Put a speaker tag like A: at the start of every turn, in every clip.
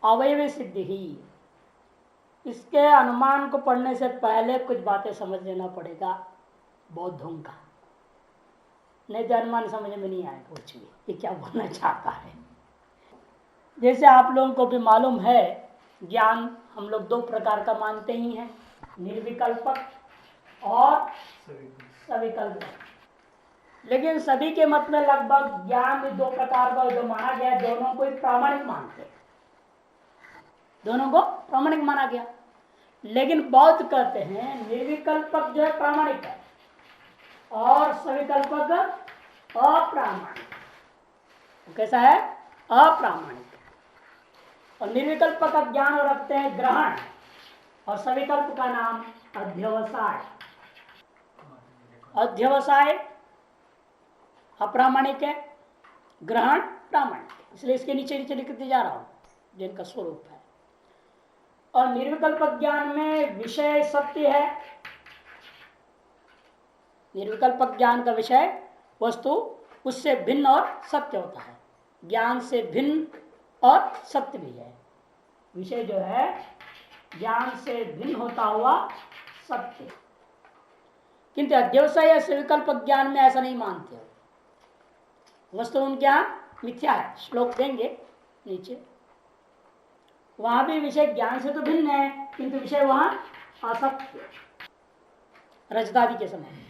A: अवयव सिद्धि ही। इसके अनुमान को पढ़ने से पहले कुछ बातें समझ लेना पड़ेगा बौद्धों का, नहीं तो अनुमान समझ में नहीं आएगा कुछ भी ये क्या बोलना चाहता है। जैसे आप लोगों को भी मालूम है, ज्ञान हम लोग दो प्रकार का मानते ही हैं, निर्विकल्पक और सविकल्पक। लेकिन सभी के मत में लगभग ज्ञान भी दो प्रकार का जो माना गया, दोनों को प्रामाणिक मानते हैं, दोनों को प्रामाणिक माना गया। लेकिन बौद्ध कहते हैं निर्विकल्पक जो है प्रामाणिक है और सविकल्पक अप्रामाणिक। कैसा है? अप्रामाणिक। और निर्विकल्प का ज्ञान रखते हैं ग्रहण, और सविकल्प का नाम अध्यवसाय। अध्यवसाय अप्रामाणिक है, ग्रहण प्रामाणिक है, इसलिए इसके नीचे नीचे लिखते जा रहा हूं जिनका स्वरूप है। और निर्विकल्प ज्ञान में विषय सत्य है। निर्विकल्प ज्ञान का विषय वस्तु उससे भिन्न और सत्य होता है, ज्ञान से भिन्न और सत्य भी है। विषय जो है ज्ञान से भिन्न होता हुआ सत्य। किंतु अध्यवसाय या सविकल्प ज्ञान में ऐसा नहीं मानते हो, वस्तु उनके यहां मिथ्या है। श्लोक देंगे नीचे, वहां भी विषय ज्ञान से तो भिन्न है किंतु विषय वहां असत्य। रजतादि के समय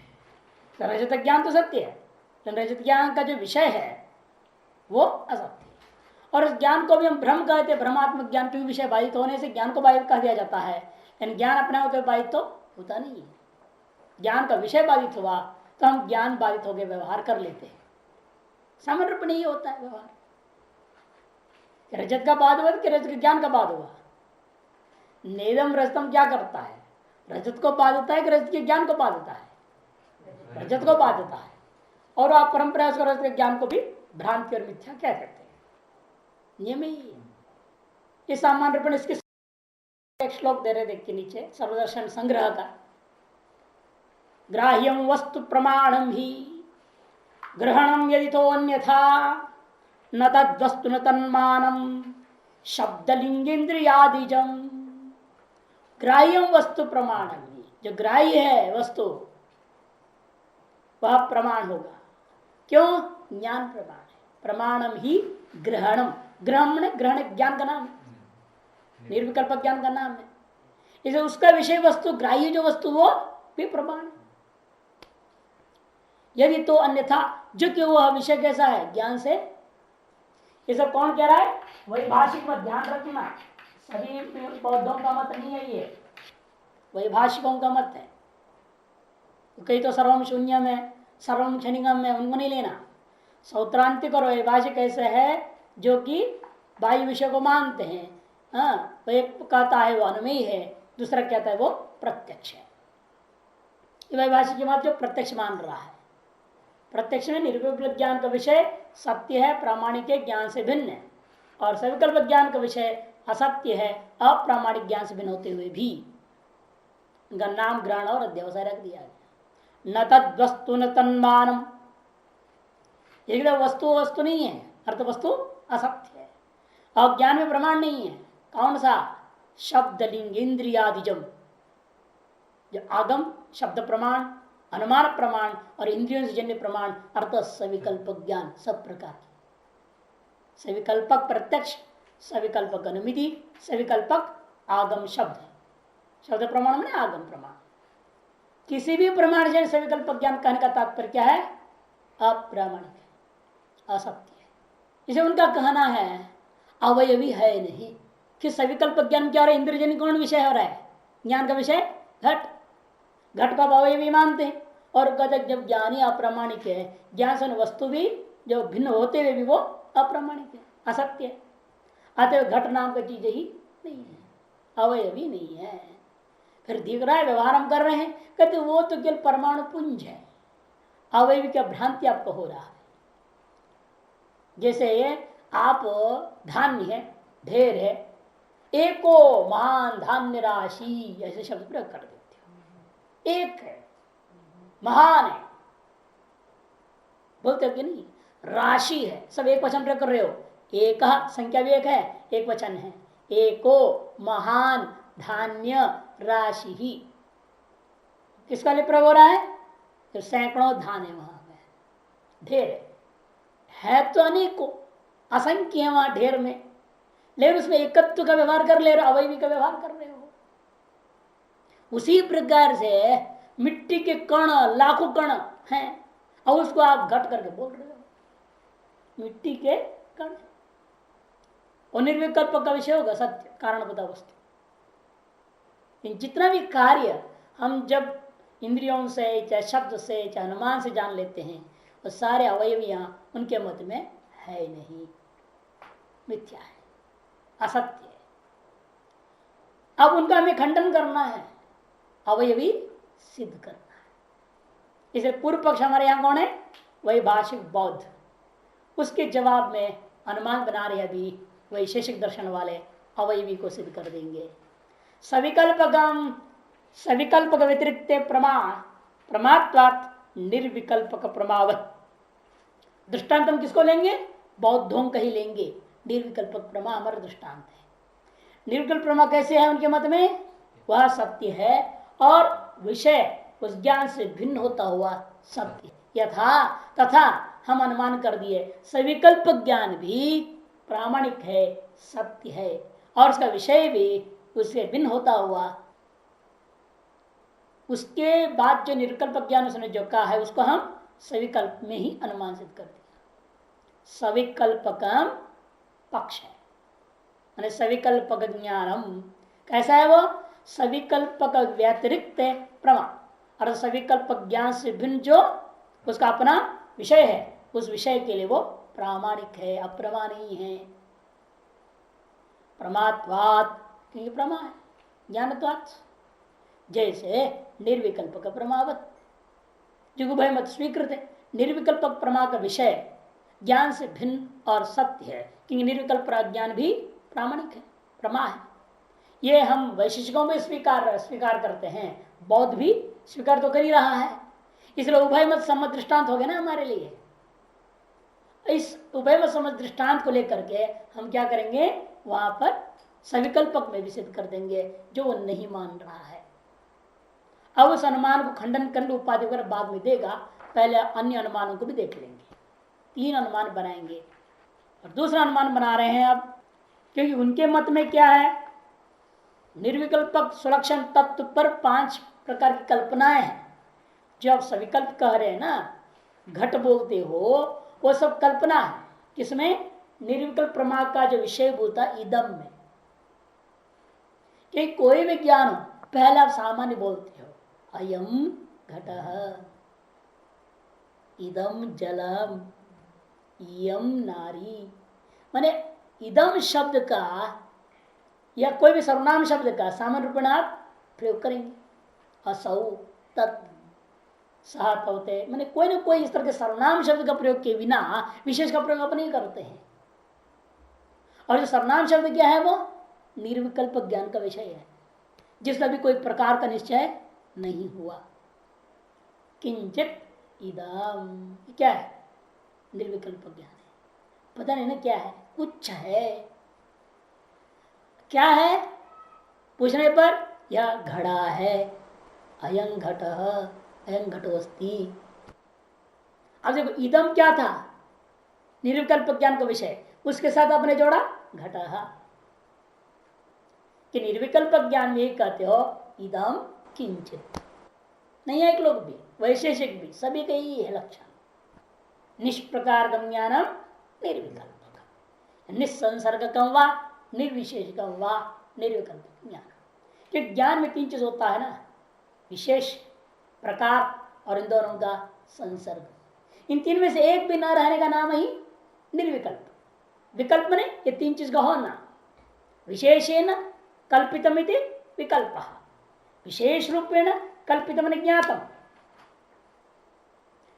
A: तो रजत ज्ञान तो सत्य है, तो रजत ज्ञान का जो विषय है वो असत्य। और इस ज्ञान को भी हम भ्रम कहते हैं, भ्रमात्मक ज्ञान के विषय बाधित होने से ज्ञान को बाधित कह दिया जाता है। लेकिन ज्ञान अपने आप बाधित तो होता नहीं है। ज्ञान का विषय बाधित हुआ तो हम ज्ञान बाधित होकर व्यवहार कर लेते हैं, सामान्य रूप नहीं होता है व्यवहार। रजत का बाद हुआ कि रजत ज्ञान का बाद हुआ? नेदम रजतम क्या करता है? रजत को बाधता है कि रजत के ज्ञान को बाधता है? रजत को बाधता है। और आप परंपरा उसको रजत के ज्ञान को भी भ्रांति और मिथ्या कह सकते हैं, नियम ही। ये सामान्य रूप इसके एक श्लोक दे रहे देखिए नीचे, सर्वदर्शन संग्रह का। ग्राह्यम वस्तु प्रमाणम ही ग्रहणम यदि तो अन्यथा न तद्वस्तु न तन्मानम शब्दलिंगेन्द्रियादिजम। ग्राह्यम वस्तु प्रमाणम ही, जो ग्राह्य है वस्तु वह प्रमाण होगा। क्यों? ज्ञान प्रमाण है। प्रमाणम ही ग्रहणम, ग्रहण ग्रहण ज्ञान का नाम है, निर्विकल्प ज्ञान का नाम है। इसे उसका विषय वस्तु ग्राह्य जो वस्तु वो भी प्रमाण है। यदि तो अन्यथा, जो कि वह विषय कैसा है? ज्ञान से। ये सब कौन कह रहा है? वही भाषिक मत, ध्यान रखना, सभी बौद्धों का मत नहीं है ये, वही भाषिकों का मत है। कई तो सर्वम शून्य में, सर्वम क्षणिकम में, उनको नहीं लेना। सौत्रांतिक और वैभाषिक ऐसे है जो कि बाह्य विषय को मानते हैं। हाँ, वो एक कहता है वो अनुमेय है, दूसरा कहता है वो प्रत्यक्ष है। वैभाषिक मत जो प्रत्यक्ष मान रहा है, प्रत्यक्ष में निर्विकल्प ज्ञान का विषय सत्य है, प्रामाणिक ज्ञान से भिन्न है। और सविकल्प ज्ञान का विषय असत्य है, अप्रामाणिक ज्ञान से भिन्न होते हुए भी उनका नाम ग्रहण और अध्यवसाय रख दिया गया। न तद वस्तु न तन्मानम, एकदम वस्तु वस्तु नहीं है, अर्थ वस्तु असत्य है। और ज्ञान में प्रमाण नहीं है। कौन सा? शब्द लिंग इंद्रियादिजम, जो आगम शब्द प्रमाण, अनुमान प्रमाण और इंद्रियों से जन्य प्रमाण, अर्थ सविकल्पक ज्ञान सब प्रकार की। सविकल्पक प्रत्यक्ष, सविकल्पक अनुमिति, सविकल्पक आगम शब्द। शब्द प्रमाण में आगम प्रमाण, किसी भी प्रमाण से सविकल्पक ज्ञान कहने का तात्पर्य क्या है? अप्रामाणिक है, असत्य है। इसे उनका कहना है अवयवी है नहीं कि सविकल्प ज्ञान क्या हो रहा है? इंद्रजन्य कौन विषय हो रहा है? ज्ञान का विषय घट, घट का अवयवी मानते हैं। और कहते जब ज्ञानी अप्रामाणिक है, ज्ञान से वस्तु भी जो भिन्न होते हुए भी वो अप्रामाणिक है, असत्य है। अतः घट नाम का चीज ही नहीं है, अवयवी नहीं है। फिर दिख रहा है व्यवहार हम कर रहे हैं, कहते वो तो केवल परमाणु पुंज है, अवयवी का भ्रांति आपको हो रहा है। जैसे आप धान्य है, ढेर है, एको महान धान्य राशि ऐसे शब्द प्रयोग कर देते हो। एक है, महान है बोलते हो कि नहीं? राशि है, सब एक वचन प्रयोग कर रहे हो। एक संख्या भी एक है, एक वचन है। एको महान धान्य राशि ही। किसका लिए प्रयोग हो रहा है? तो सैकड़ों धान है वहां में, ढेर है तो अनेकों, असंख्य है वहां ढेर में, लेकिन उसमें एकत्व का व्यवहार कर ले रहे हो, अवयवी का व्यवहार कर रहे हो। उसी प्रकार से मिट्टी के कण लाखों कण हैं और उसको आप घट करके बोल रहे हो मिट्टी के कण। और निर्विकल्प का विषय होगा सत्य कारण बता वस्तु। जितना भी कार्य हम जब इंद्रियों से चाहे शब्द से चाहे अनुमान से जान लेते हैं वो सारे अवयवियां उनके मत में है नहीं, मिथ्या है, असत्य है। अब उनका हमें खंडन करना है, अवयवी सिद्ध करना है। इसे पूर्व पक्ष हमारे यहां कौन है? वही भाषिक बौद्ध। उसके जवाब में अनुमान बना रहे अभी वैशेषिक दर्शन वाले अवयवी को सिद्ध कर देंगे। सविकल्पकम सविकल्पक व्यतिरिक्त प्रमात्वात् निर्विकल्पक प्रमावत। दृष्टांत हम किसको लेंगे? बौद्धों का ही लेंगे। निर्विकल्पक प्रमा हमारा दृष्टांत है। निर्विकल्प प्रमा कैसे है उनके मत में? वह सत्य है और विषय उस ज्ञान से भिन्न होता हुआ सत्य। यथा तथा हम अनुमान कर दिए सविकल्प ज्ञान भी प्रामाणिक है, सत्य है, और उसका विषय भी उससे भिन्न होता हुआ। उसके बाद जो निर्विकल्प ज्ञान उसने जो कहा है उसको हम सविकल्प में ही अनुमान सिद्ध कर दिया। सविकल्पकम पक्ष है, माने सविकल्पक ज्ञानम कैसा है? वो सविकल्पक व्यतिरिक्त प्रमा, और सविकल्पक ज्ञान से भिन्न जो उसका अपना विषय है उस विषय के लिए वो प्रामाणिक है, अप्रमा नहीं है। प्रमात्वात् क्योंकि प्रमा है, ज्ञानत्वात्। जैसे निर्विकल्पक प्रमावत, जो उभय मत स्वीकृत है। निर्विकल्पक प्रमा का विषय ज्ञान से भिन्न और सत्य है, क्योंकि निर्विकल्प ज्ञान भी प्रामाणिक है, प्रमा है। ये हम वैशिष्टिकों में स्वीकार करते हैं, बौद्ध भी स्वीकार तो कर ही रहा है। इसलिए उभय मत सम्मत दृष्टांत हो गया ना हमारे लिए। इस उभय मत सम्मत दृष्टांत को लेकर के हम क्या करेंगे? वहां पर सविकल्पक में भी सिद्ध कर देंगे जो वो नहीं मान रहा है। अब उस अनुमान को खंडन खंड उपाधि कर बाद में देगा, पहले अन्य अनुमानों को भी देख लेंगे। 3 अनुमान बनाएंगे और दूसरा अनुमान बना रहे हैं अब, क्योंकि उनके मत में क्या है? निर्विकल्पक सुलक्षण तत्व पर 5 प्रकार की कल्पनाएं हैं। जो आप सविकल्प कह रहे हैं ना, घट बोलते हो, वो सब कल्पना है। किसमें? निर्विकल्प प्रमा का जो विषय होता इदम में। कि कोई भी ज्ञान हो, पहले आप सामान्य बोलते हो अयम घटः, इदम जलम, इयम नारी। माने इदम शब्द का या कोई भी सर्वनाम शब्द का सामान्य रूप में आप प्रयोग करेंगे। असौ तत् सह होते, मैंने कोई ना कोई इस तरह के सर्वनाम शब्द का प्रयोग के बिना विशेष का प्रयोग अपन नहीं करते हैं। और जो सर्वनाम शब्द क्या है? वो निर्विकल्प ज्ञान का विषय है, जिसका भी कोई प्रकार का निश्चय नहीं हुआ। किंचित इदम क्या है? निर्विकल्प ज्ञान है, पता नहीं ना क्या है, कुछ है। क्या है? पूछने पर यह घड़ा है, अयं घटः, अयं घटोस्ति। अब देखो इदम क्या था? निर्विकल्प ज्ञान का विषय, उसके साथ आपने जोड़ा घटः। कि निर्विकल्प ज्ञान में कहते हो इदम किंचित। नहीं है एक लोग भी, वैशेषिक भी, सभी का ही है लक्षण। निष्प्रकार ज्ञानम निर्विकल्प, निसंसर्गकम वा निर्विशेषकम वा निर्विकल्प ज्ञान। कि ज्ञान में 3 चीज होता है ना, विशेष, प्रकार और इन दोनों का संसर्ग। इन 3 में से एक भी न रहने का नाम ही निर्विकल्प। विकल्प ने ये 3 चीज का होना। विशेषेण कल्पितमिति विकल्प, विशेष रूपेण कल्पितम ज्ञातम,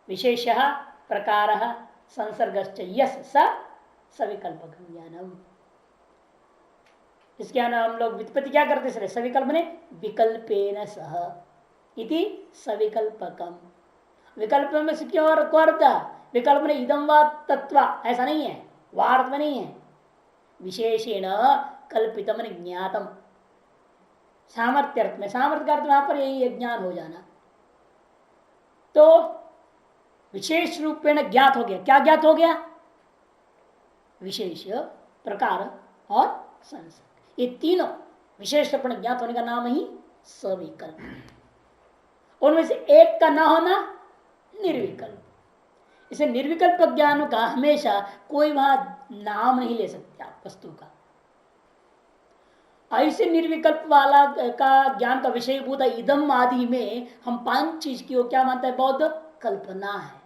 A: विशेषः प्रकारः संसर्गश्च यस् स सविकल्पक ज्ञानम। इसके हम लोग व्युत्पत्ति क्या करते हैं? सविकल्प ने विकल्पेन सह इति सविकल्पकम। विकल्प में से क्यों और विकल्प ने इदम व तत्व ऐसा नहीं है, वार्थ में नहीं है। विशेषेण कल्पितम ज्ञातम। सामर्थ्य अर्थ में, सामर्थ्य अर्थ वहां पर यही ज्ञान हो जाना। तो विशेष रूपेण ज्ञात हो गया। क्या ज्ञात हो गया? विशेष, प्रकार और संसर्ग, ये तीनों विशेष रूपेण ज्ञात होने का नाम ही सविकल्प। उनमें से एक का ना होना निर्विकल्प। इसे निर्विकल्प ज्ञान का हमेशा कोई वहां नाम नहीं ले सकते आप वस्तु का। ऐसे निर्विकल्प वाला का ज्ञान का विषय भूत इदम आदि में हम 5 चीज की क्या मानते हैं? बौद्ध कल्पना है।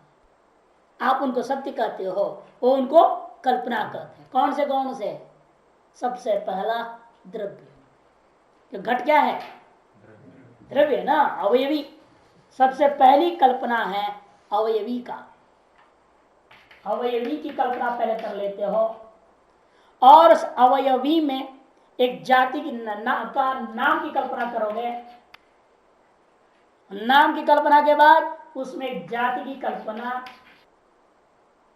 A: आप उनको सत्य कहते हो, वो उनको कल्पना कहते हैं। कौन से? सबसे पहला द्रव्य। तो घट क्या है? द्रव्य ना, अवयवी। सबसे पहली कल्पना है अवयवी का। अवयवी की कल्पना पहले कर लेते हो, और उस अवयवी में एक जाति की नाम की कल्पना करोगे। नाम की कल्पना के बाद उसमें एक जाति की कल्पना,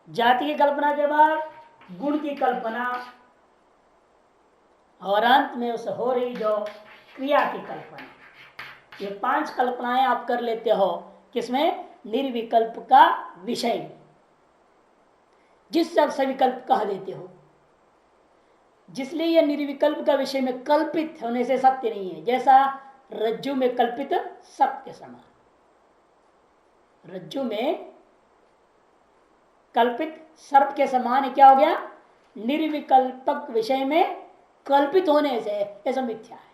A: जाति की कल्पना के बाद गुण की कल्पना, और अंत में उस हो रही जो क्रिया की कल्पना। ये 5 कल्पनाएं आप कर लेते हो किसमें? निर्विकल्प का विषय, जिससे आप सविकल्प कह देते हो। जिसलिए यह निर्विकल्प का विषय में कल्पित होने से सत्य नहीं है। जैसा रज्जु में कल्पित सर्प के समान। रज्जु में कल्पित सर्प के समान क्या हो गया? निर्विकल्पक विषय में कल्पित होने से ऐसा मिथ्या है।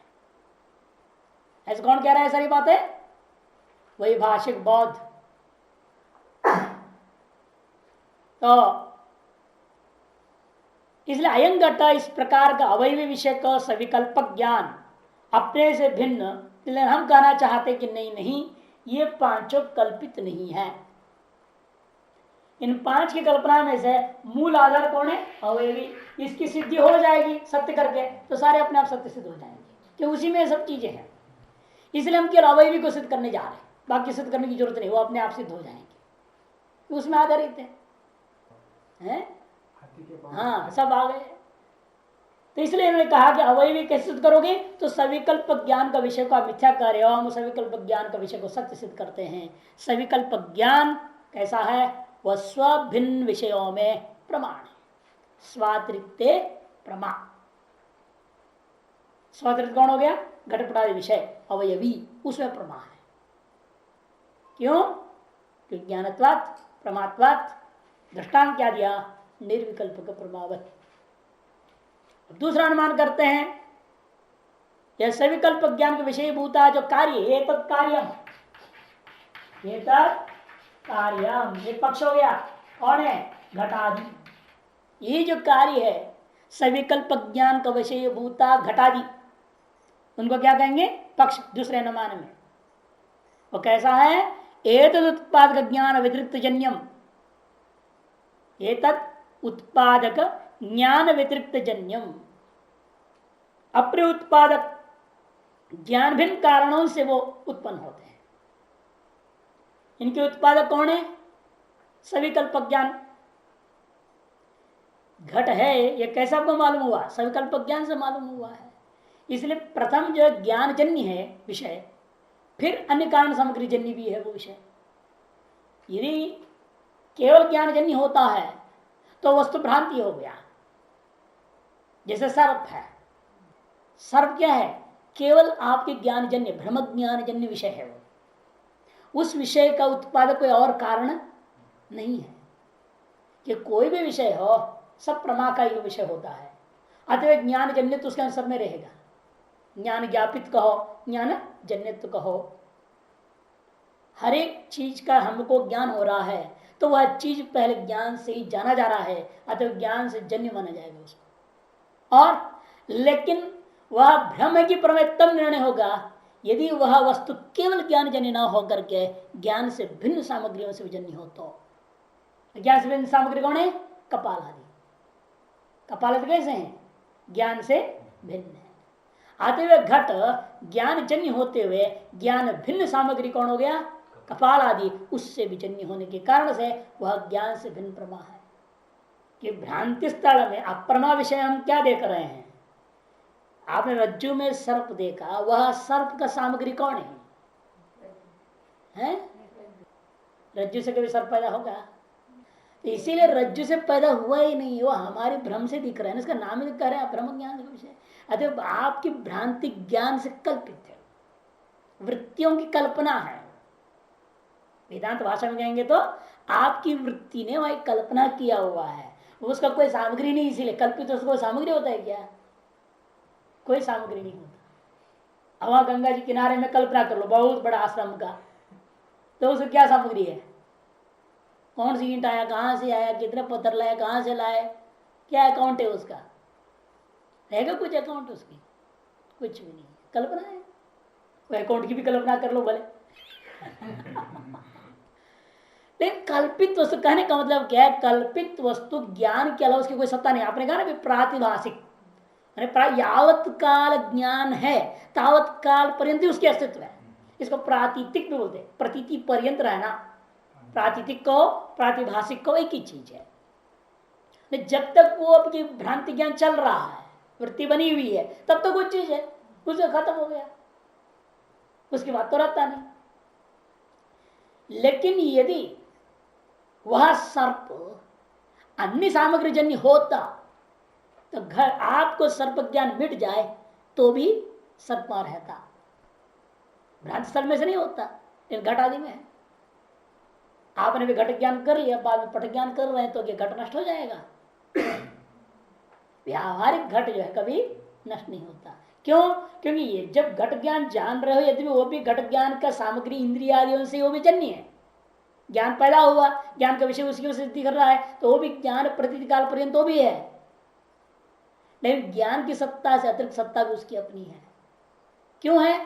A: ऐसा कौन कह रहा है? सारी बात है वही भाषिक बौद्ध। तो इसलिए अयं घट इस प्रकार का अवयवी विषय का सविकल्पक ज्ञान अपने से भिन्न, इसलिए हम कहना चाहते कि नहीं, ये 5 कल्पित नहीं है। इन 5 की कल्पना में से मूल आधार कौन है? अवयवी। इसकी सिद्धि हो जाएगी सत्य करके, तो सारे अपने आप सत्य सिद्ध हो जाएंगे, कि उसी में सब चीजें हैं। इसलिए हम केवल अवयवी को सिद्ध करने जा रहे हैं, बाकी सिद्ध करने की जरूरत नहीं, वो अपने आप सिद्ध हो जाएंगे, उसमें आधारित है? हाँ, सब आ गए। तो इसलिए इन्होंने कहा कि अवयवी कैसे सिद्ध करोगे? तो सविकल्प ज्ञान का विषय को आप मिथ्या कर रहे हो, हम सविकल्प ज्ञान का विषय को सत्य सिद्ध करते हैं। सविकल्प ज्ञान कैसा है? वह स्वभिन्न विषयों में प्रमाण है। स्वातिरिक्त प्रमा। स्वातिरिक्त कौन हो गया? घटपटादि विषय अवयवी, उसमें प्रमा है। क्यों? क्योंकि ज्ञानत्वात् प्रमात्वात्। दृष्टांत क्या दिया? निर्विकल्प का प्रमावत। दूसरा अनुमान करते हैं, यह सविकल्प ज्ञान के विषय भूता जो कार्य, एतत् कार्यम, एतत् कार्यम, एक पक्ष हो गया। कौन है? घटादि। ये जो कार्य है सविकल्प ज्ञान का विषय भूता घटादि, उनको क्या कहेंगे? पक्ष। दूसरे अनुमान में वो कैसा है? एतत् उत्पादक ज्ञान व्यतिरिक्त जन्यम, एतत् उत्पादक ज्ञान व्यतिरिक्त जन्यम। अपने उत्पादक ज्ञान भिन्न कारणों से वो उत्पन्न होते हैं। इनके उत्पादक कौन है? सविकल्प ज्ञान। घट है, ये कैसा आपको मालूम हुआ? सविकल्प ज्ञान से मालूम हुआ है। इसलिए प्रथम जो ज्ञान जन्य है विषय, फिर अन्य कारण सामग्री जन्य भी है वो विषय। यदि केवल ज्ञान जन्य होता है तो वस्तु भ्रांति हो गया। जैसे सर्प है, सर्प क्या है? केवल आपके ज्ञान जन्य, भ्रम ज्ञान जन्य विषय है वो। उस विषय का उत्पादक कोई और कारण नहीं है। कि कोई भी विषय हो, सब प्रमा का ही विषय होता है। अतः ज्ञान जन्य तो उसके सब में रहेगा। ज्ञान ज्ञापित कहो, ज्ञान जन्यत्व कहो, हर एक चीज का हमको ज्ञान हो रहा है तो वह चीज पहले ज्ञान से ही जाना जा रहा है, अतः ज्ञान से जन्य माना जाएगा उसको। और लेकिन वह भ्रम की प्रमेय तब निर्णय होगा यदि वह वस्तु केवल ज्ञान जन्य न होकर के ज्ञान से भिन्न सामग्रियों से जन्य हो। तो ज्ञान से भिन्न सामग्री कौन है? कपाल आदि। कपाल आदि कैसे हैं? ज्ञान से भिन्न है। आते हुए घट ज्ञान जन्य होते हुए ज्ञान भिन्न सामग्री कौन हो गया? कपाल आदि। उससे भी जन्य होने के कारण से वह ज्ञान से भिन्न प्रमा है। कि भ्रांति स्थल में अप्रमा विषय हम क्या देख रहे हैं? आपने रज्जु में सर्प देखा, वह सर्प का सामग्री कौन है? रज्जु से कभी सर्प पैदा होगा? तो इसीलिए रज्जु से पैदा हुआ ही नहीं, वो हमारे भ्रम से दिख रहा है ना, इसका नाम ही कह रहे हैं भ्रम ज्ञान का विषय। अतः आपकी भ्रांति ज्ञान से कल्पित है, वृत्तियों की कल्पना है। वेदांत भाषा में कहेंगे तो आपकी वृत्ति ने वही कल्पना किया हुआ है, उसका कोई सामग्री नहीं, इसीलिए कल्पित। उसको सामग्री होता है क्या? कोई सामग्री नहीं होता। अब गंगा जी किनारे में कल्पना कर लो बहुत बड़ा आश्रम का, तो उसकी क्या सामग्री है? कौन सी ईंट आया, कहां से आया, कितने पत्थर लाया, कहां से लाए, क्या अकाउंट है उसका? रहेगा कुछ अकाउंट उसकी? कुछ भी नहीं, कल्पना है। वो अकाउंट की भी कल्पना कर लो भले। लेकिन कल्पित वस्तु कहने का मतलब क्या है? कल्पित वस्तु ज्ञान के अलावा उसकी कोई सत्ता नहीं। आपने कहा ना प्रातिभाषिक, यावत काल ज्ञान है तावत काल पर्यंत उसकी अस्तित्व है। इसको प्रातीतिक भी बोलते हैं, प्रतीति पर्यंत रहना। प्रातीतिक को प्रातिभाषिक को एक ही चीज है। जब तक वो आपकी भ्रांति ज्ञान चल रहा है, वृत्ति बनी हुई है, तब तक कुछ चीज है, उसे खत्म हो गया, उसकी बात तो रहता नहीं। लेकिन यदि वह सर्प अन्य सामग्री जन्य होता तो घर आपको सर्प ज्ञान मिट जाए तो भी सर्प रहता। भ्रांति स्थल में से नहीं होता, घट आदि में है। आपने भी घट ज्ञान कर लिया, बाद में पट ज्ञान कर रहे हैं, तो घट नष्ट हो जाएगा। व्यावहारिक घट जो है कभी नष्ट नहीं होता। क्यों? क्योंकि ये जब घट ज्ञान जान रहे हो, यदि वो भी घट ज्ञान का सामग्री इंद्रियादियों से वो भी जन्य है, ज्ञान पैदा हुआ, ज्ञान का विषय उसकी सिद्धि कर रहा है, तो वो भी ज्ञान प्रतीत काल पर्यंत वो भी है। लेकिन ज्ञान की सत्ता से अतिरिक्त सत्ता भी उसकी अपनी है। क्यों है?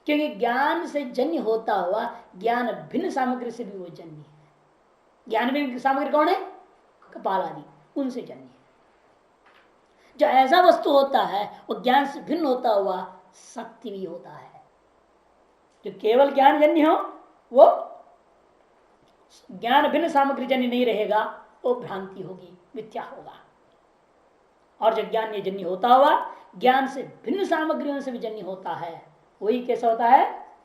A: क्योंकि ज्ञान से जन्य होता हुआ ज्ञान भिन्न सामग्री से भी वो जन्य है। ज्ञान में सामग्री कौन है? कपाल आदि, उनसे जन्य है। जो ऐसा वस्तु होता है वो ज्ञान से भिन्न होता हुआ शक्ति भी होता है। जो केवल ज्ञान जन्य हो वो ज्ञान भिन्न सामग्री जन्य नहीं रहेगा, वो भ्रांति होगी, मिथ्या होगा। और जो ज्ञान जन्य होता हुआ ज्ञान से भिन्न सामग्रियों से भी जन्य होता है, वही कैसा होता है?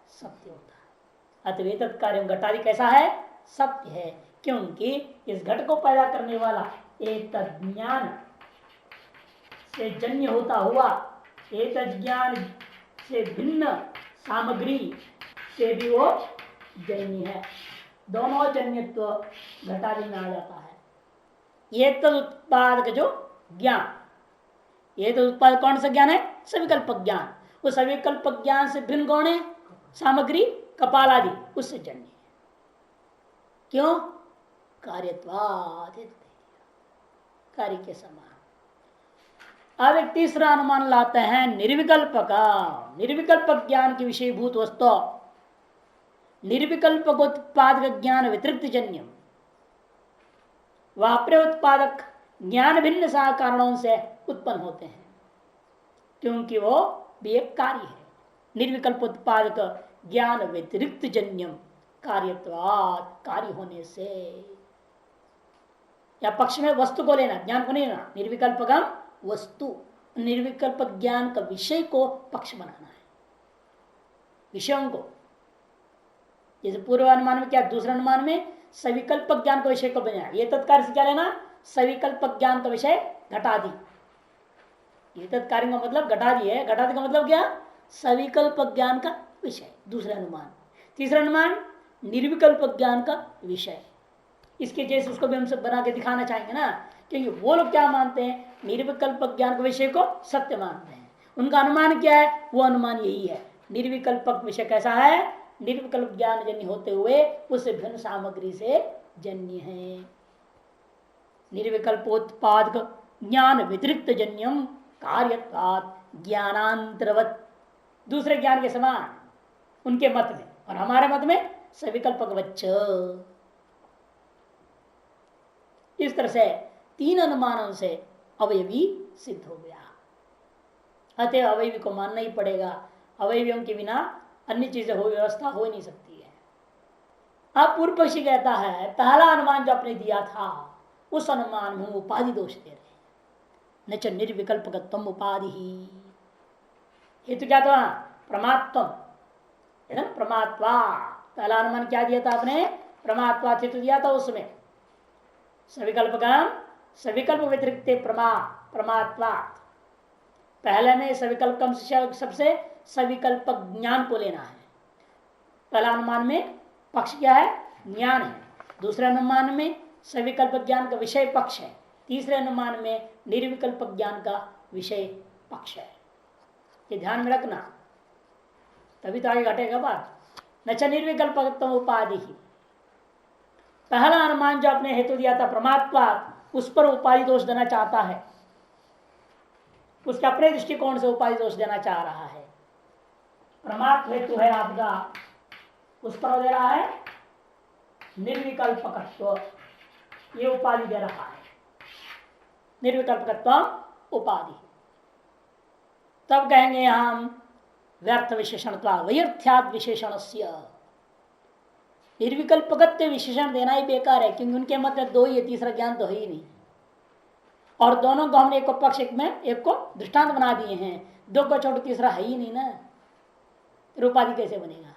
A: सत्य होता है। अतः वेद कार्य घटादि कैसा है? सत्य है। क्योंकि इस घट को पैदा करने वाला एक ज्ञान से जन्य होता हुआ, एक ज्ञान से भिन्न सामग्री से भी वो जन्य है। दोनों जन्यत्व घटादि में आ जाता है। ये तो उत्पादक जो ज्ञान, ये तो उत्पादक कौन सा ज्ञान है? सविकल्पक ज्ञान। उस सविकल्पक ज्ञान से भिन्न कौन है? सामग्री कपाल आदि, उससे जन्य है। क्यों? कार्यत्वात्, कार्य के समान। अब एक तीसरा अनुमान लाते हैं निर्विकल्प का। निर्विकल्पक ज्ञान की विषयभूत वस्तु निर्विकल्पक उत्पादक ज्ञान व्यतिरिक्त जन्यम, वह उत्पादक ज्ञान भिन्न सा कारणों से उत्पन्न होते हैं, क्योंकि वो भी एक कार्य है। निर्विकल्प उत्पादक ज्ञान व्यतिरिक्त जन्यम कार्यत्वात्, कार्य होने से। या पक्ष में वस्तु को लेना, ज्ञान को नहीं लेना। निर्विकल्पकम वस्तु, निर्विकल्प ज्ञान का विषय को पक्ष बनाना है, विषयों को। जैसे पूर्व अनुमान में क्या, दूसरे अनुमान में सविकल्प ज्ञान का विषय को बनाया। ये तत्कार्य से क्या लेना? सविकल्प ज्ञान का विषय घटादि। ये तत्कार्य का मतलब घटादि है। घटादि का मतलब क्या? सविकल्प ज्ञान का विषय, दूसरा अनुमान। तीसरा अनुमान निर्विकल्प ज्ञान का विषय। इसके जैसे उसको भी हम सब बना के दिखाना चाहेंगे ना, क्योंकि वो लोग क्या मानते हैं? निर्विकल्प ज्ञान के विषय को सत्य मानते हैं। उनका अनुमान क्या है? वो अनुमान यही है, निर्विकल्पक विषय कैसा है? निर्विकल्प ज्ञान जन्य होते हुए उस भिन्न सामग्री से जन्य है। निर्विकल्पोत्पादक ज्ञान व्यतिरिक्त जन्यम कार्यत्वात् ज्ञानांतरवत, दूसरे ज्ञान के समान उनके मत में। और हमारे मत में सविकल्पक वच्च। इस तरह से तीन अनुमानों से अवयवी सिद्ध हो गया। अतः अवयवी को मानना ही पड़ेगा। अवयवियों के बिना अन्य चीजें हो व्यवस्था हो ही नहीं सकती है। अब पूर्व पक्षी कहता है पहला अनुमान जो आपने दिया था उस अनुमान में उपाधि दोष दे रहे। न च निर्विकल्पकत्वम उपाधि ही। हेतु क्या था? प्रमात्वम, है ना, प्रमात्वा। पहला अनुमान क्या दिया था आपने? प्रमात्वा हेतु दिया था उसमें। सविकल्पकम सविकल्प व्यतिरिक्त प्रमात्वा। पहले में सविकल्पकम सबसे सविकल्पक ज्ञान को लेना है। पहला अनुमान में पक्ष क्या है? ज्ञान है। दूसरे अनुमान में सविकल्प ज्ञान का विषय पक्ष है। तीसरे अनुमान में निर्विकल्प ज्ञान का विषय पक्ष है। ये ध्यान में रखना, तभी तो आगे घटेगा बात। न च निर्विकल्प उपाधि ही। पहला अनुमान जो आपने हेतु दिया था प्रमात्वा, उस पर उपाधि दोष देना चाहता है। उसके अपने दृष्टिकोण से उपाधि दोष देना चाह रहा है। प्रमात्व हेतु है आपका, उस पर दे रहा है निर्विकल्पकत्व, ये उपाधि दे रहा है। निर्विकल्पकत्व उपाधि। तब कहेंगे हम व्यर्थ विशेषणत्वा वैर्थ्याद विशेषणस्य। निर्विकल्पकत्व विशेषण देना ही बेकार है, क्योंकि उनके मत में दो ही है, तीसरा ज्ञान तो है ही नहीं। और दोनों को हमने एक को पक्ष एक में एक को दृष्टांत बना दिए हैं, दो को छोड़ तीसरा है ही नहीं ना, उपाधि कैसे बनेगा?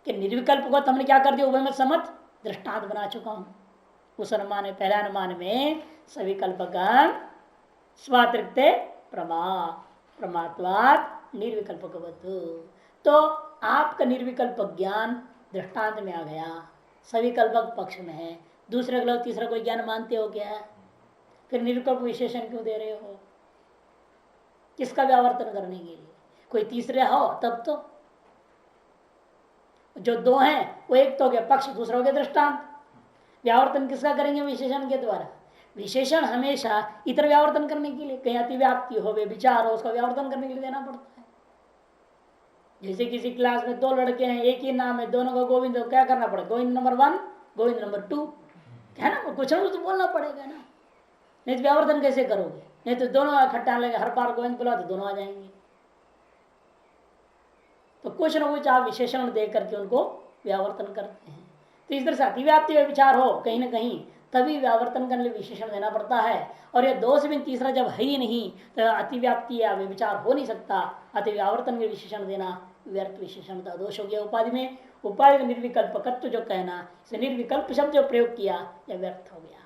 A: कि निर्विकल्प को तो हमने क्या कर दिया? उभय मत समझ दृष्टांत बना चुका हूं। उस अनुमान में, पहला अनुमान में सविकल्पकम स्वातिरिक्त प्रमात्वात् निर्विकल्पकवत्। तो आपका निर्विकल्प ज्ञान दृष्टांत में आ गया, सविकल्पक पक्ष में है। दूसरे लोग तीसरा कोई ज्ञान मानते हो क्या? फिर निर्विकल्प विशेषण क्यों दे रहे हो? किसका व्यावर्तन करने के लिए? कोई तीसरे हो तब तो। जो दो हैं वो एक तो हो गया पक्ष, दूसरा हो गया दृष्टांत। व्यावर्तन किसका करेंगे? विशेषण के द्वारा। विशेषण हमेशा इतर व्यावर्तन करने के लिए, कहीं अतिव्याप्ति हो, विचार हो, उसका व्यावर्तन करने के लिए देना पड़ता है। जैसे किसी क्लास में दो लड़के हैं, एक ही नाम है, दोनों का गोविंद, क्या करना पड़ेगा? गोविंद नंबर 1, गोविंद नंबर 2, है ना? कुछ ना कुछ तो बोलना पड़ेगा ना, नहीं तो व्यावर्तन कैसे करोगे? नहीं तो दोनों इकट्ठा लगे, हर बार गोविंद बोला तो दोनों आ जाएंगे। तो कुछ ना कुछ आप विशेषण दे करके उनको व्यावर्तन करते हैं। तो इस तरह से अतिव्याप्ति विचार हो कहीं ना कहीं, तभी व्यावर्तन करने विशेषण देना पड़ता है। और ये दो से भी तीसरा जब है ही नहीं, तो अतिव्याप्ति या विचार हो नहीं सकता। अति व्यावर्तन में विशेषण देना व्यर्थ विशेषण का दोष हो गया। उपाधि में उपाधि का निर्विकल्पकत्व जो कहना, निर्विकल्प शब्द जो प्रयोग किया, यह व्यर्थ हो गया।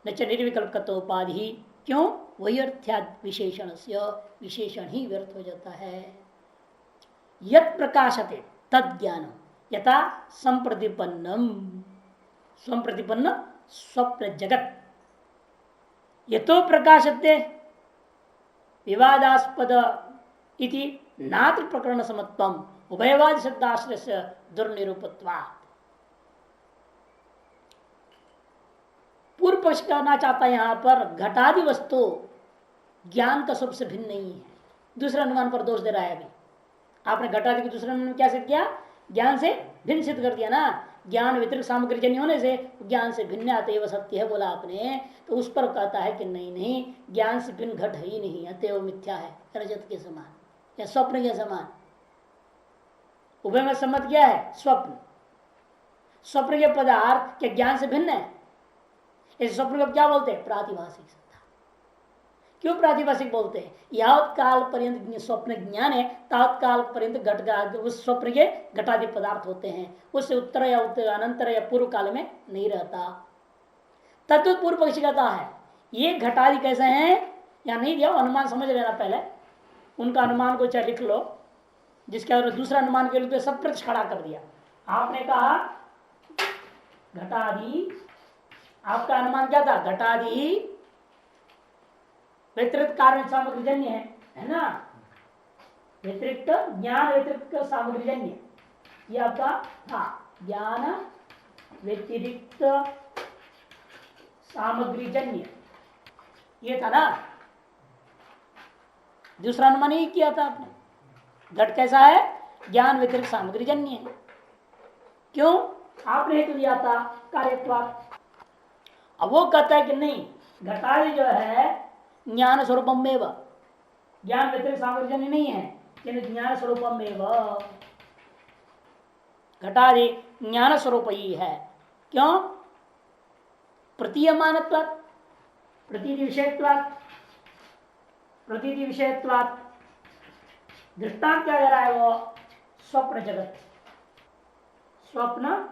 A: न निर्विकल्पकत्व उपाधि, क्यों? वैर्थ्याद विशेषण से, विशेषण ही व्यर्थ हो जाता है। यत् प्रकाशते तद ज्ञानम यथा संप्रतिपन्नम, स्वप्रतिपन्न स्वप्न जगत यतो प्रकाशते विवादास्पद इति नात्र प्रकरण समत्वम उभयवाद शब्दाश्रय से दुर्निरूपत्वा। पूर्व पक्ष कहना चाहता है यहां पर घटादि वस्तु ज्ञान का सबसे भिन्न नहीं है। दूसरे अनुमान पर दोष दे रहा है। अभी आपने घटादि के दूसरे अनुमान क्या सिद्ध किया? ज्ञान से भिन्न सिद्ध कर दिया ना। ज्ञान वितरिक सामग्री जन्य होने से ज्ञान से भिन्न अतएव सत्य है बोला आपने, तो उस पर कहता है कि नहीं नहीं, ज्ञान से भिन्न घट है ही नहीं, अतएव मिथ्या है, रजत के समान या स्वप्न के समान। उभय में सम्मत क्या है? स्वप्न। स्वप्न के पदार्थ क्या ज्ञान से भिन्न है? इस स्वप्न को क्या बोलते हैं? प्रातिभाषिक सत्ता। क्यों प्रातिभाषिक बोलते हैं? यावत काल पर्यंत स्वप्न ज्ञान है, तावत काल पर्यंत घट उस स्वप्न के घटादि पदार्थ होते हैं, उससे उत्तर या अनंतर या पूर्व काल में नहीं रहता। तत्व पूर्व पक्षी कहता है ये घटादि कैसे हैं या नहीं दिया, अनुमान समझ लेना पहले। उनका अनुमान को चाहे लिख लो, जिसके अंदर दूसरा अनुमान के लिए सब प्रति खड़ा कर दिया। आपने कहा घटादि, आपका अनुमान क्या था? घटादि व्यतिरिक्त कारण सामग्री जन्य है ना, व्यतिरिक्त ज्ञान व्यतिरिक्त सामग्री जन्य, ये आपका था। ज्ञान व्यतिरिक्त सामग्री जन्य ये था ना। दूसरा अनुमान ही किया था आपने। घट कैसा है? ज्ञान व्यतिरिक्त सामग्री जन्य है। क्यों? आपने हेतु दिया था कार्यत्वात्। अब वो कहता है कि नहीं, घटादि जो है ज्ञान स्वरूपम में, ज्ञान व्यतिरिक्त सामग्री जन्य नहीं है, किंतु ज्ञान स्वरूपम में घटादि ज्ञान स्वरूप ही है। क्यों? प्रतीयमानत्वात्, प्रतीति विषयत्वात्, प्रतीति विषयत्वात्। दृष्टांत क्या कह रहा है वो? स्वप्न जगत, स्वप्न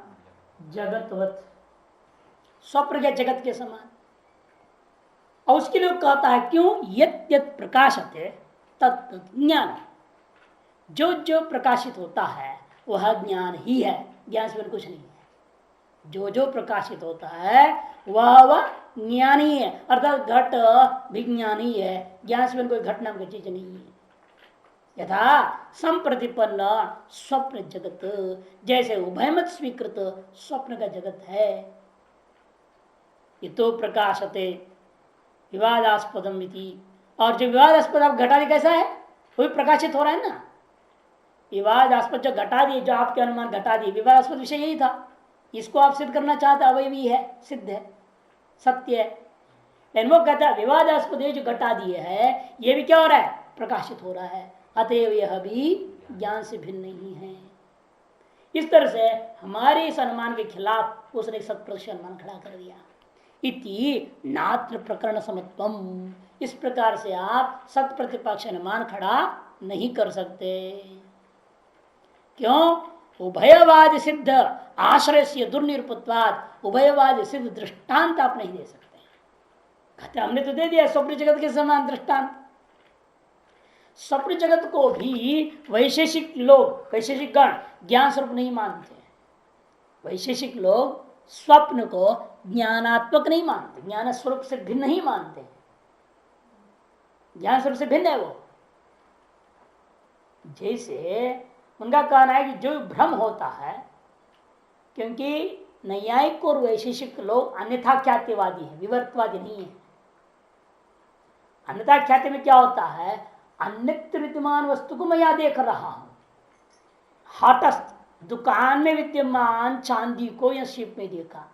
A: जगतवत, स्वप्न के जगत के समान। और उसके लिए कहता है क्यों? यत् यत् प्रकाशते तत् ज्ञान, जो जो प्रकाशित होता है वह ज्ञान ही है, ज्ञान से कुछ नहीं है। जो जो प्रकाशित होता है वह ज्ञान ही है, अर्थात घट विज्ञान ही है, ज्ञान से कोई घट नाम की चीज नहीं है। यथा संप्रतिपन्न स्वप्न जगत, जैसे उभयमत स्वीकृत स्वप्न का जगत है। ये तो प्रकाशते विवादास्पदम इति, और जो विवादास्पद आप घटादि कैसा है? वो भी प्रकाशित हो रहा है ना। विवादास्पद जो घटादि, जो आपके अनुमान घटादि, विवादास्पद विषय यही था। इसको आप सिद्ध करना चाहते, अवयवी है, सिद्ध है, सत्य है। लेकिन वो कहता है विवादास्पद जो घटादि है ये भी क्या हो रहा है? प्रकाशित हो रहा है, अतएव यह भी ज्ञान से भिन्न नहीं है। इस तरह से हमारे इस अनुमान के खिलाफ उसने सत्प्रतिशत अनुमान खड़ा कर दिया। इति नात्र प्रकरण समत्वम, इस प्रकार से आप सत प्रतिपक्ष अनुमान खड़ा नहीं कर सकते। क्यों? उभयवाद सिद्ध आश्रय से दुर्निरूपत्वाद, उभयवाद सिद्ध दृष्टांत आप नहीं दे सकते। कहते हमने तो दे दिया स्वप्न जगत के समान दृष्टांत। स्वप्न जगत को भी वैशेषिक लोग, वैशेषिक गण ज्ञान स्वरूप नहीं मानते। वैशेषिक लोग स्वप्न को ज्ञानात्मक नहीं मानते, ज्ञान स्वरूप से भिन्न नहीं मानते। ज्ञान स्वरूप से भिन्न है वो। जैसे उनका कहना है कि जो भ्रम होता है, क्योंकि नैयायिक और वैशेषिक लोग अन्यथा ख्यातिवादी है, विवर्तवादी नहीं है। अन्यथा ख्याति में क्या होता है? अन्यत्र विद्यमान वस्तु को मैं यहां देख रहा हूं, हटस्थ दुकान में विद्यमान चांदी को या शिप में देखा,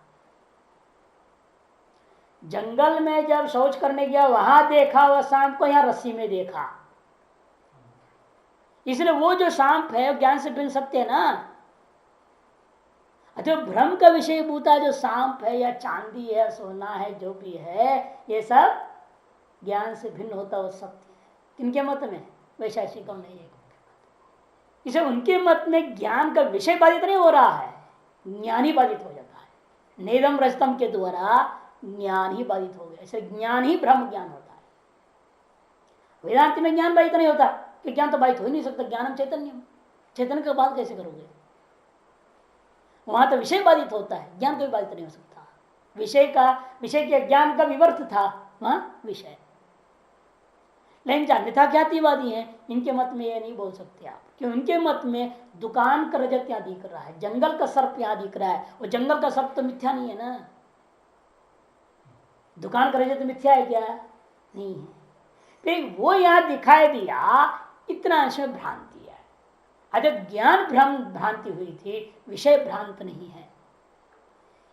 A: जंगल में जब शौच करने गया वहां देखा, वह सांप को यहां रस्सी में देखा। इसलिए वो जो सांप है ज्ञान से भिन्न सत्य है ना। जो भ्रम का विषय भूता जो सांप है या चांदी है, सोना है, जो भी है, ये सब ज्ञान से भिन्न होता वो सत्य है। किनके मत में? वैशेषिकम नहीं है। इसे उनके मत में ज्ञान का विषय बाधित नहीं हो रहा है, ज्ञान ही बाधित हो जाता है। नेदम रजतम के द्वारा ज्ञान ही बाधित हो गया। इसे ज्ञान ही ब्रह्म ज्ञान होता है। वेदांत में ज्ञान बाधित नहीं होता, कि ज्ञान तो बाधित हो ही नहीं सकता। ज्ञानम चैतन्यम, चैतन्य का बात कैसे करोगे? वहां तो विषय बाधित होता है, ज्ञान कोई बाधित नहीं हो सकता। विषय के ज्ञान का विवर्त था वहां विषय। लेकिन जो अन्यथा ख्यातिवादी है, इनके मत में ये नहीं बोल सकते आप, क्यों? इनके मत में दुकान का रजत यहाँ दिख रहा है, जंगल का सर्प यहाँ दिख रहा है, और जंगल का सर्प तो मिथ्या नहीं है ना। दुकान का रजत मिथ्या है क्या? नहीं है। फिर वो यहाँ दिखाई दिया, इतना अंश में भ्रांति है। अजब ज्ञान भ्रांति हुई थी, विषय भ्रांत नहीं है।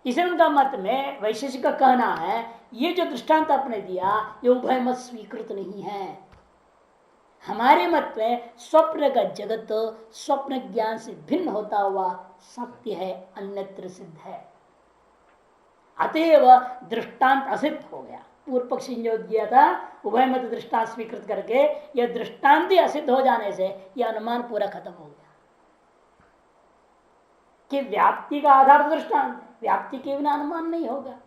A: इसे उनका मत में वैशेषिक का कहना है, ये जो दृष्टांत आपने दिया ये उभय मत स्वीकृत नहीं है। हमारे मत में स्वप्न का जगत स्वप्न ज्ञान से भिन्न होता हुआ सत्य है, अन्यत्र सिद्ध है। अतएव दृष्टांत असिद्ध हो गया। पूर्व पक्षी जो दिया था उभय मत दृष्टांत स्वीकृत करके, यह दृष्टांत असिद्ध हो जाने से यह अनुमान पूरा खत्म हो गया कि व्याप्ति का आधार दृष्टांत, व्याप्ति के बिना अनुमान नहीं होगा।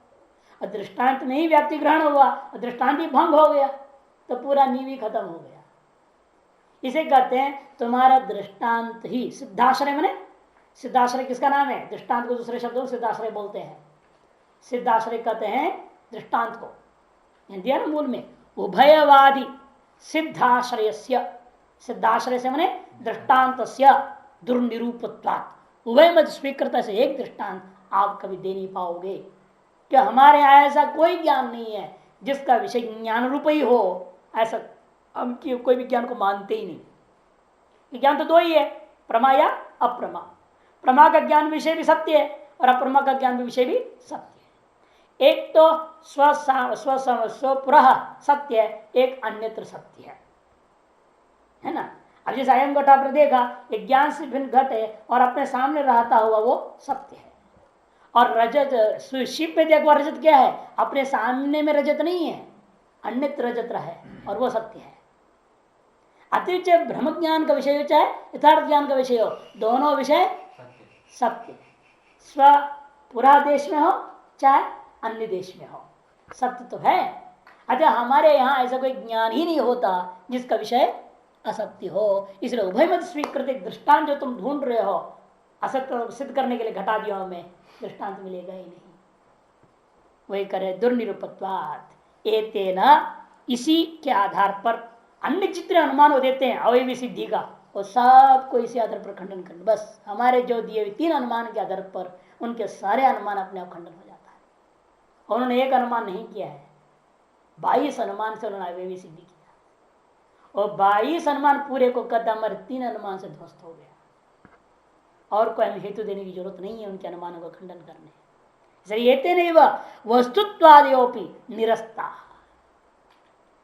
A: और दृष्टांत में ही व्याप्ति ग्रहण हुआ, दृष्टांत ही भंग हो गया, तो पूरा नींव ही खत्म हो गया। इसे कहते हैं तुम्हारा दृष्टांत ही सिद्धाश्रय। मैंने सिद्धाश्रय किसका नाम है? दृष्टांत को दूसरे शब्दों सिद्धाश्रय बोलते हैं। सिद्धाश्रय कहते हैं दृष्टांत को। दिया ना मूल में उभयवादी सिद्धाश्रय, सिद्धाश्रय से मैंने दृष्टांत दुर्निरूपत्वात्, उभय मत स्वीकृत से एक दृष्टांत आप कभी दे नहीं पाओगे। कि हमारे यहाँ ऐसा कोई ज्ञान नहीं है जिसका विषय ज्ञान रूप ही हो। ऐसा हम कोई भी ज्ञान को मानते ही नहीं। ज्ञान तो दो ही है, प्रमा या अप्रमा। प्रमा का ज्ञान विषय भी सत्य है और अप्रमा का ज्ञान विषय भी सत्य है। एक तो स्वपुरः सत्य है, एक अन्यत्र सत्य है ना। अब जैसे अयम घट आपने देखा, एक ज्ञान से भिन्न घट है और अपने सामने रहता हुआ वो सत्य है। और रजत शिव पे देखो, रजत क्या है? अपने सामने में रजत नहीं है, अन्यत्र रजत है और वो सत्य है। अतिरिक्त ब्रह्म ज्ञान का विषय हो चाहे यथार्थ ज्ञान का विषय हो, दोनों विषय सत्य। स्व पूरा देश में हो चाहे अन्य देश में हो, सत्य तो है। अच्छा, हमारे यहाँ ऐसा कोई ज्ञान ही नहीं होता जिसका विषय असत्य हो। इसलिए उभय मत स्वीकृत दृष्टांत जो तुम ढूंढ रहे हो असत्य सिद्ध करने के लिए घटादियों में दृष्टांत मिलेगा ही नहीं। वही करे दुर्निरूपत्वात् एतेना, इसी के आधार पर अन्य जितने अनुमान वो देते हैं अवयवी सिद्धि का, वो सबको इसी आधार पर खंडन करना। बस हमारे जो दिए हुए 3 अनुमान के आधार पर उनके सारे अनुमान अपने आप खंडन हो जाता है। और उन्होंने एक अनुमान नहीं किया है, 22 अनुमान से उन्होंने अवयवी सिद्धि किया और 22 अनुमान पूरे को कदम 3 अनुमान से ध्वस्त हो गया। और कोई हेतु देने की जरूरत नहीं है उनके अनुमानों को खंडन करने। इसलिए नहीं वह वस्तुत्वादियोपि निरस्ता,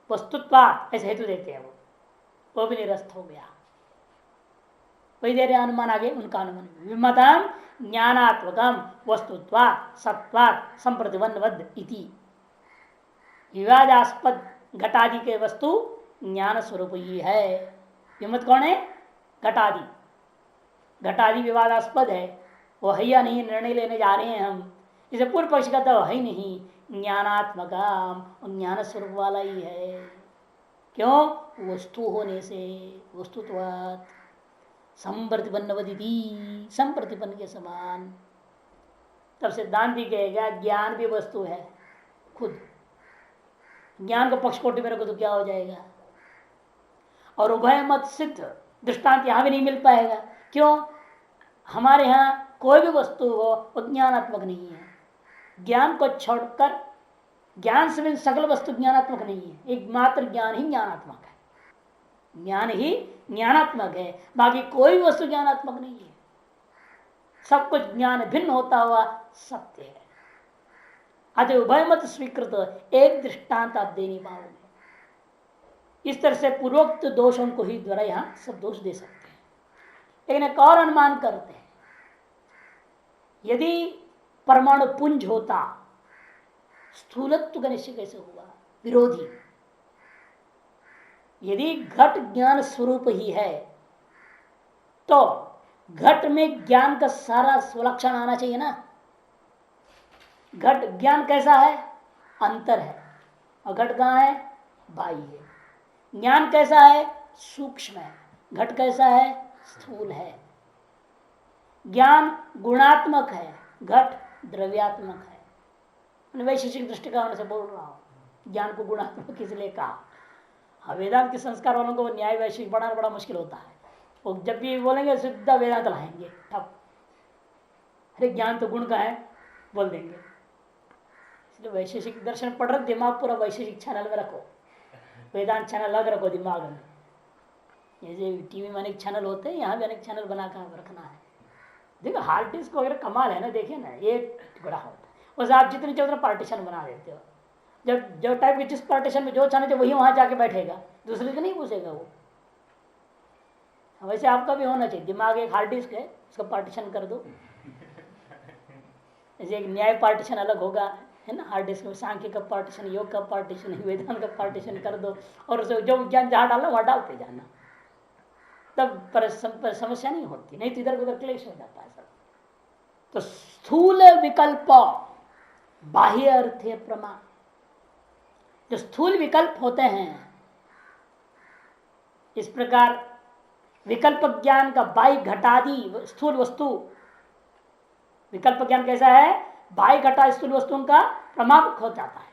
A: वस्तुत्वाद ऐसे हेतु देते हैं वो भी निरस्त हो गया। वही दे रहे अनुमान आगे उनका अनुमान विमतम ज्ञानात्मकम वस्तुत्वाद सत्वाद संप्रतिबंधवद इति। विवादास्पद घटादि के वस्तु ज्ञान स्वरूप ही है। विमत कौन है? घटादि। घटादि विवादास्पद है, वो है या नहीं निर्णय लेने जा रहे हैं हम। इसे पूर्व पक्ष का तो है ही नहीं, ज्ञानात्मकम ज्ञान स्वरूप वाला ही है। क्यों? वस्तु होने से, वस्तुत्वात् संप्रतिपन्नवदिति, संप्रतिपन्न के समान। तब सिद्धांति कहेगा ज्ञान भी वस्तु है खुद। ज्ञान को पक्ष कोटि में रखो तो क्या हो जाएगा? और उभय मत सिद्ध दृष्टांत यहां भी नहीं मिल पाएगा। क्यों? हमारे यहां कोई भी वस्तु हो वो ज्ञानात्मक नहीं है। ज्ञान को छोड़कर, ज्ञान से सकल वस्तु ज्ञानात्मक नहीं है, एक मात्र ज्ञान ही ज्ञानात्मक है। ज्ञान ही ज्ञानात्मक है, बाकी कोई वस्तु ज्ञानात्मक नहीं है। सब कुछ ज्ञान भिन्न होता हुआ सत्य है। अतः उभय मत स्वीकृत एक दृष्टांत आप दे नहीं पाओगे। इस तरह से पूर्वोक्त दोषों को ही द्वारा यहां सब दोष दे सकते हैं। लेकिन एक और अनुमान करते हैं, यदि परमाणु पुंज होता, स्थूलत्व का निश्चय कैसे हुआ? विरोधी। यदि घट ज्ञान स्वरूप ही है तो घट में ज्ञान का सारा सुलक्षण आना चाहिए ना। घट ज्ञान कैसा है? अंतर है। और घट कहाँ है? बाह्य है। ज्ञान कैसा है? सूक्ष्म है। घट कैसा है? स्थूल है। ज्ञान गुणात्मक है, घट द्रव्यात्मक है। वैशेषिक दृष्टिकोण से बोल रहा हूं। ज्ञान को गुणात्मक इसलिए कहा। वेदांत के संस्कार वालों को न्याय वैशेषिक पढ़ाना बड़ा मुश्किल होता है। वो जब भी बोलेंगे सीधा वेदांत लाएंगे, ठप। अरे ज्ञान तो गुण का है बोल देंगे। इसलिए वैशेषिक दर्शन पढ़ रहे, दिमाग पूरा वैशेषिक चैनल में रखो, वेदांत चैनल अलग रखो दिमाग में। जैसे टीवी में अनेक चैनल होते हैं, यहाँ भी अनेक चैनल बनाकर रखना है। देखो हार्ड डिस्क वगैरह कमाल है ना, देखिए ना, एक टुकड़ा होता है, बस आप जितने चाहो उतना पार्टीशन बना देते हो। जब जो टाइप के जिस पार्टीशन में जो चैनल वही वहां जाके बैठेगा, दूसरे को नहीं पूछेगा वो। वैसे आपका भी होना चाहिए, दिमाग एक हार्ड डिस्क है, उसका पार्टीशन कर दो। जैसे एक न्याय पार्टीशन अलग होगा, है ना, हार्ड डिस्क में सांख्य का पार्टीशन, योग का पार्टीशन, वेदांत का पार्टीशन कर दो, और जो विज्ञान जहाँ डालना वहाँ डालते जाना, तब पर समस्या नहीं होती। नहीं तो इधर उधर क्लेश हो जाता है सब। तो स्थूल विकल्प बाह्य अर्थ है प्रमाण। जो स्थूल विकल्प होते हैं, इस प्रकार विकल्प ज्ञान का बाह्य घटादि स्थूल वस्तु, विकल्प ज्ञान कैसा है? बाह्य घटा स्थूल वस्तुओं का प्रमापक हो जाता है।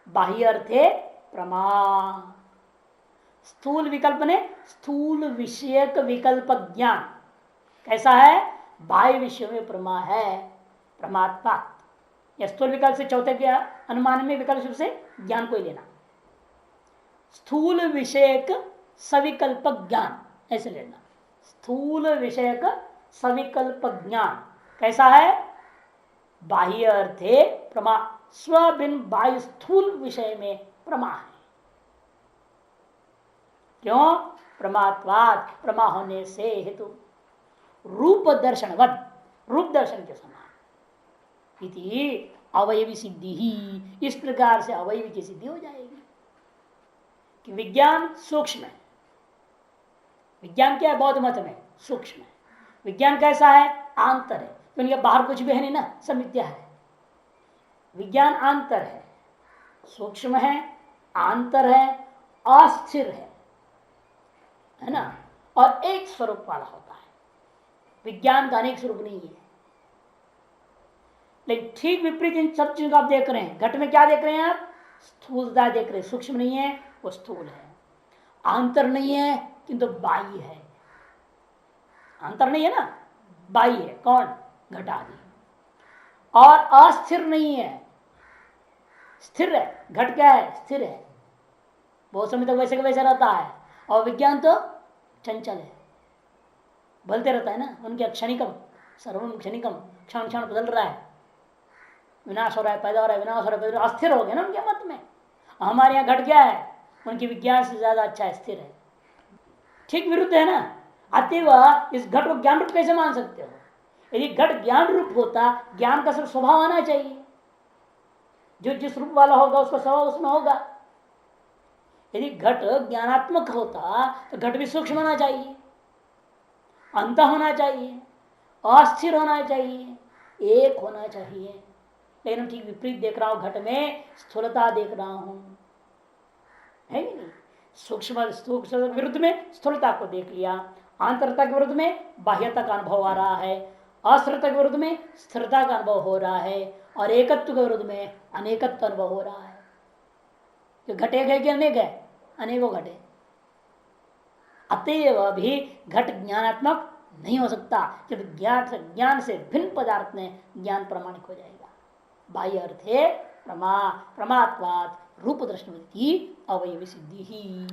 A: बाह्य अर्थे प्रमा। स्थूल विकल्प ने स्थूल विषयक विकल्प ज्ञान कैसा है? बाह्य विषय में प्रमा है, प्रमात्मा। या स्थूल विकल्प से चौथे के अनुमान में विकल्प से ज्ञान को ही लेना। स्थूल विषयक सविकल्प ज्ञान ऐसे लेना। स्थूल विषयक सविकल्प ज्ञान कैसा है? बाह्य अर्थे प्रमा। स्वभिन्न बाह्य स्थूल विषय में प्रमा है। क्यों? प्रमात्वात्, प्रमा होने से हेतु। रूप दर्शनवद, रूप दर्शन के समान। इति अवयवी सिद्धि ही, इस प्रकार से अवयवी की सिद्धि हो जाएगी कि विज्ञान सूक्ष्म है। विज्ञान क्या है? बौद्ध मत में सूक्ष्म है। विज्ञान कैसा है? आंतर है, क्योंकि बाहर कुछ भी है नहीं ना, सब मिथ्या है। विज्ञान आंतर है, सूक्ष्म है, आंतर है, अस्थिर है ना, और एक स्वरूप वाला होता है। विज्ञान का अनेक स्वरूप नहीं है। लेकिन ठीक विपरीत इन सब चीजों को आप देख रहे हैं। घट में क्या देख रहे हैं आप? स्थूलता देख रहे हैं, सूक्ष्म नहीं है वो स्थूल है। आंतर नहीं है किंतु बाह्य है। अंतर नहीं है ना, बाह्य है। कौन? घट आदि। और अस्थिर नहीं है, स्थिर है। घट क्या है? स्थिर है, बहुत समय तक वैसे का वैसे रहता है। और विज्ञान तो चंचल है, बदलते रहता है ना। उनके क्षणिकम, सर्वम क्षणिकम, क्षण क्षण बदल रहा है, विनाश हो रहा है, पैदा हो रहा है, विनाश हो रहा है, पैदा। अस्थिर हो गया ना उनके मत में। हमारे यहाँ घट क्या है? उनकी विज्ञान से ज्यादा अच्छा है, स्थिर है। ठीक विरुद्ध है ना। अतएव इस घट को ज्ञान रूप कैसे मान सकते हो? यदि घट ज्ञान रूप होता, ज्ञान का सिर्फ स्वभाव आना चाहिए, जो जिस रूप वाला होगा उसका स्वभाव उसमें होगा। यदि घट ज्ञानात्मक होता तो घट भी सूक्ष्म होना चाहिए, अंत होना चाहिए, अस्थिर होना चाहिए, एक होना चाहिए। लेकिन ठीक विपरीत देख रहा हूं, घट में स्थूलता देख रहा हूं, है कि नहीं? सूक्ष्म सूक्ष्म विरुद्ध में स्थूलता को देख लिया, आंतरता के विरुद्ध में बाह्यता का अनुभव आ रहा है, अस्थिरता के विरुद्ध में स्थिरता का अनुभव हो रहा है, और एकत्व के विरुद्ध में अनेकत्व अनुभव हो रहा है। कि घटे गए कि अनेक है? अनेकों घटे। अतएव भी घट ज्ञानात्मक नहीं हो सकता, जब ज्ञान से भिन्न पदार्थ में ज्ञान प्रमाणिक हो जाएगा। बाह्य अर्थ है प्रमात्वात् रूप दृष्टि अवयवी सिद्धि ही।